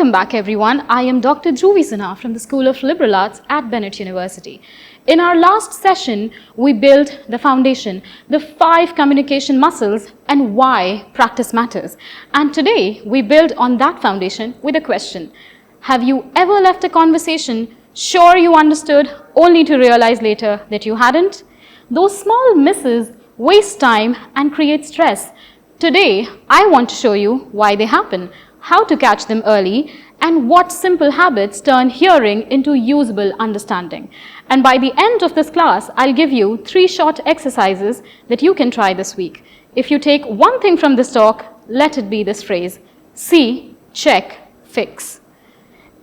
Welcome back everyone. I am Dr. Dhruvi Sinha from the School of Liberal Arts at Bennett University. In our last session, we built the foundation, the 5 communication muscles and why practice matters. And today, we build on that foundation with a question. Have you ever left a conversation sure you understood only to realize later that you hadn't? Those small misses waste time and create stress. Today, I want to show you why they happen, how to catch them early, and what simple habits turn hearing into usable understanding. And by the end of this class, I'll give you 3 short exercises that you can try this week. If you take one thing from this talk, let it be this phrase: see, check, fix.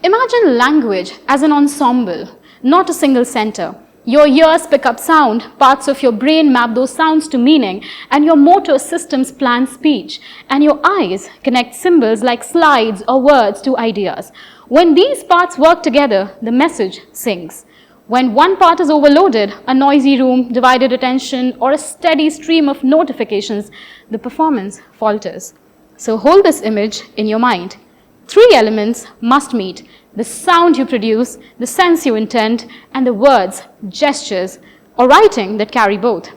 Imagine language as an ensemble, not a single center. Your ears pick up sound, parts of your brain map those sounds to meaning, and your motor systems plan speech, and your eyes connect symbols like slides or words to ideas. When these parts work together, the message sings. When one part is overloaded, a noisy room, divided attention, or a steady stream of notifications, the performance falters. So hold this image in your mind. 3 elements must meet: the sound you produce, the sense you intend, and the words, gestures, or writing that carry both.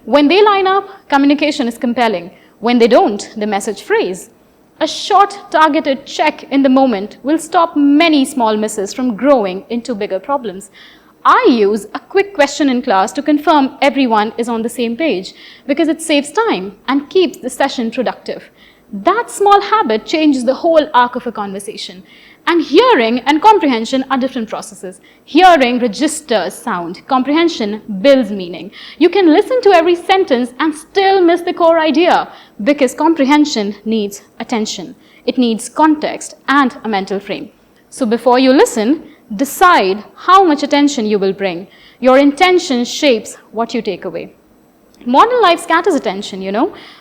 When they line up, communication is compelling. When they don't, the message frays. A short, targeted check in the moment will stop many small misses from growing into bigger problems. I use a quick question in class to confirm everyone is on the same page because it saves time and keeps the session productive. That small habit changes the whole arc of a conversation. And hearing and comprehension are different processes. Hearing registers sound. Comprehension builds meaning. You can listen to every sentence and still miss the core idea because comprehension needs attention. It needs context and a mental frame. So before you listen, decide how much attention you will bring. Your intention shapes what you take away. Modern life scatters attention,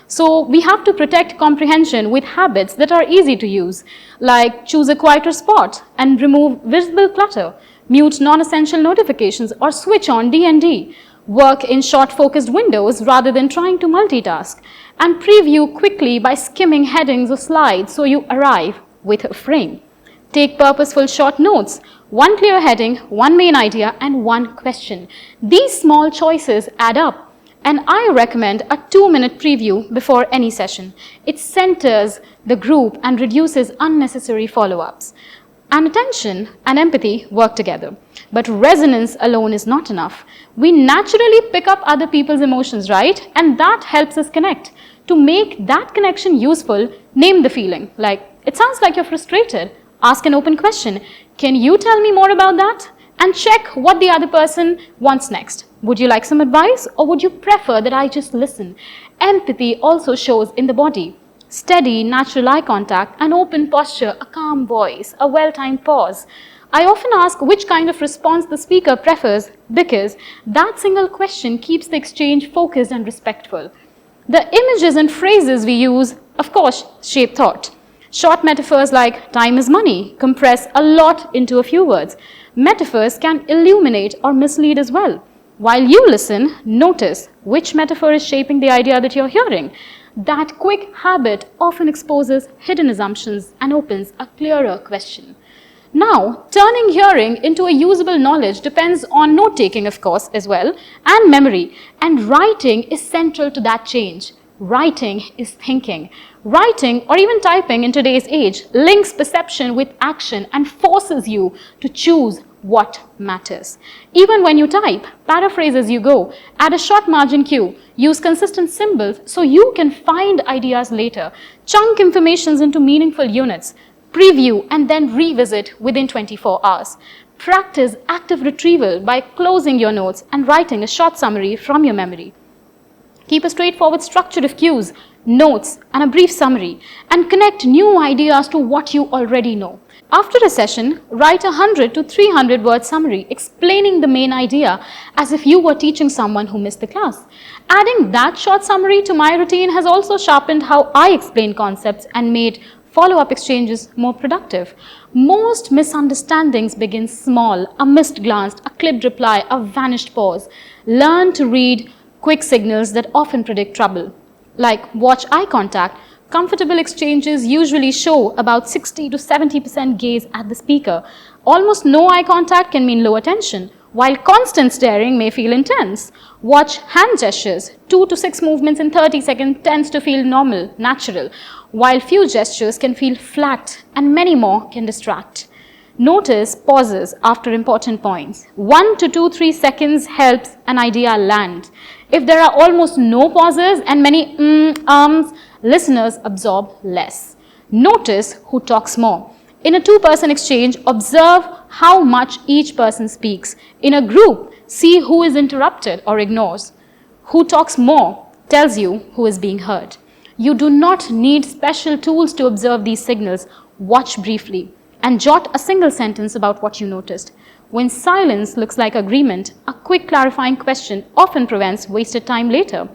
So we have to protect comprehension with habits that are easy to use, like choose a quieter spot and remove visible clutter, mute non-essential notifications or switch on D&D, work in short focused windows rather than trying to multitask, and preview quickly by skimming headings or slides so you arrive with a frame. Take purposeful short notes, 1 clear heading, 1 main idea, and 1 question. These small choices add up. And I recommend a 2-minute preview before any session. It centers the group and reduces unnecessary follow-ups. And attention and empathy work together. But resonance alone is not enough. We naturally pick up other people's emotions, right? And that helps us connect. To make that connection useful, name the feeling. Like, it sounds like you're frustrated. Ask an open question. Can you tell me more about that? And check what the other person wants next. Would you like some advice or would you prefer that I just listen? Empathy also shows in the body. Steady, natural eye contact, an open posture, a calm voice, a well-timed pause. I often ask which kind of response the speaker prefers because that single question keeps the exchange focused and respectful. The images and phrases we use, of course, shape thought. Short metaphors like time is money compress a lot into a few words. Metaphors can illuminate or mislead as well. While you listen, notice which metaphor is shaping the idea that you're hearing. That quick habit often exposes hidden assumptions and opens a clearer question. Now, turning hearing into a usable knowledge depends on note-taking, of course, as well, and memory. And writing is central to that change. Writing is thinking. Writing, or even typing in today's age, links perception with action and forces you to choose what matters. Even when you type, paraphrase as you go, add a short margin cue, use consistent symbols so you can find ideas later, chunk informations into meaningful units, preview and then revisit within 24 hours. Practice active retrieval by closing your notes and writing a short summary from your memory. Keep a straightforward structure of cues, notes, and a brief summary, and connect new ideas to what you already know. After a session, write a 100 to 300 word summary explaining the main idea as if you were teaching someone who missed the class. Adding that short summary to my routine has also sharpened how I explain concepts and made follow-up exchanges more productive. Most misunderstandings begin small: a missed glance, a clipped reply, a vanished pause. Learn to read quick signals that often predict trouble, like watch eye contact, Comfortable exchanges usually show about 60 to 70% gaze at the speaker. Almost no eye contact can mean low attention, while constant staring may feel intense. Watch hand gestures. 2 to 6 movements in 30 seconds tends to feel normal, natural, while few gestures can feel flat and many more can distract. Notice pauses after important points. 1 to 2-3 seconds helps an idea land. If there are almost no pauses and many listeners absorb less. Notice who talks more. In a two-person exchange, observe how much each person speaks. In a group, see who is interrupted or ignores. Who talks more tells you who is being heard. You do not need special tools to observe these signals. Watch briefly and jot a single sentence about what you noticed. When silence looks like agreement, a quick clarifying question often prevents wasted time later.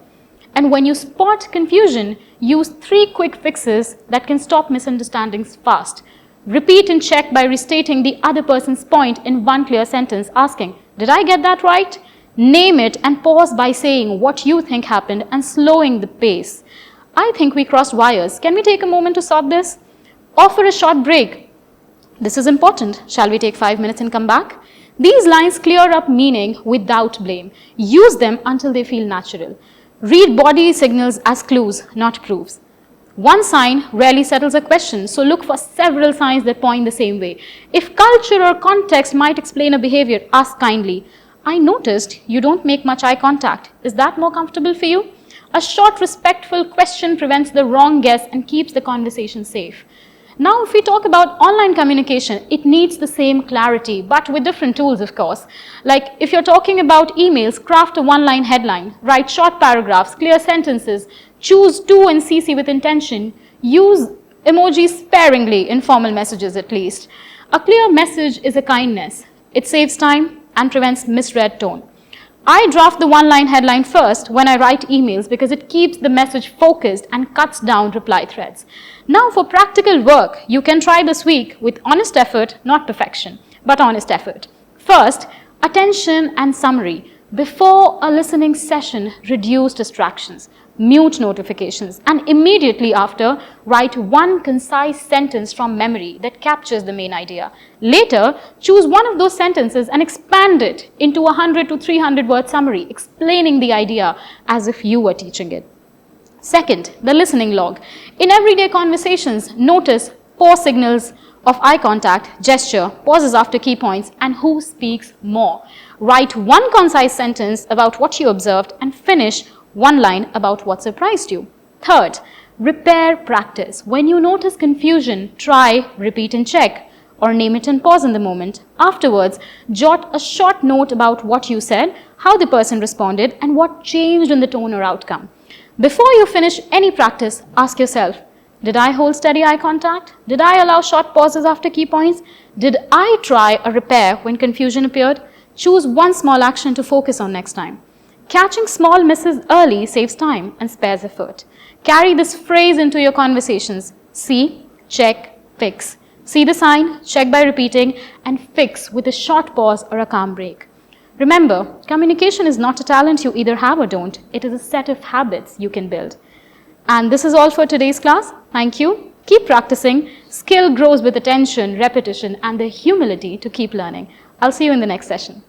And when you spot confusion, use 3 quick fixes that can stop misunderstandings fast. Repeat and check by restating the other person's point in one clear sentence, asking, "Did I get that right?" Name it and pause by saying what you think happened and slowing the pace. "I think we crossed wires. Can we take a moment to sort this?" Offer a short break. "This is important. Shall we take 5 minutes and come back?" These lines clear up meaning without blame. Use them until they feel natural. Read body signals as clues, not proofs. One sign rarely settles a question, so look for several signs that point the same way. If culture or context might explain a behavior, ask kindly, "I noticed you don't make much eye contact. Is that more comfortable for you?" A short, respectful question prevents the wrong guess and keeps the conversation safe. Now, if we talk about online communication, it needs the same clarity, but with different tools, of course. Like if you're talking about emails, craft a one-line headline, write short paragraphs, clear sentences, choose to and CC with intention, use emojis sparingly in formal messages at least. A clear message is a kindness. It saves time and prevents misread tone. I draft the one-line headline first when I write emails because it keeps the message focused and cuts down reply threads. Now for practical work, you can try this week with honest effort, not perfection, but honest effort. First, attention and summary. Before a listening session, reduce distractions, mute notifications, and immediately after, write one concise sentence from memory that captures the main idea. Later, choose one of those sentences and expand it into a 100 to 300 word summary, explaining the idea as if you were teaching it. Second, the listening log. In everyday conversations, notice pause signals of eye contact, gesture, pauses after key points, and who speaks more. Write one concise sentence about what you observed and finish one line about what surprised you. Third, repair practice. When you notice confusion, try, repeat and check, or name it and pause in the moment. Afterwards, jot a short note about what you said, how the person responded, and what changed in the tone or outcome. Before you finish any practice, ask yourself, did I hold steady eye contact? Did I allow short pauses after key points? Did I try a repair when confusion appeared? Choose one small action to focus on next time. Catching small misses early saves time and spares effort. Carry this phrase into your conversations. See, check, fix. See the sign, check by repeating, and fix with a short pause or a calm break. Remember, communication is not a talent you either have or don't. It is a set of habits you can build. And this is all for today's class. Thank you. Keep practicing. Skill grows with attention, repetition, and the humility to keep learning. I'll see you in the next session.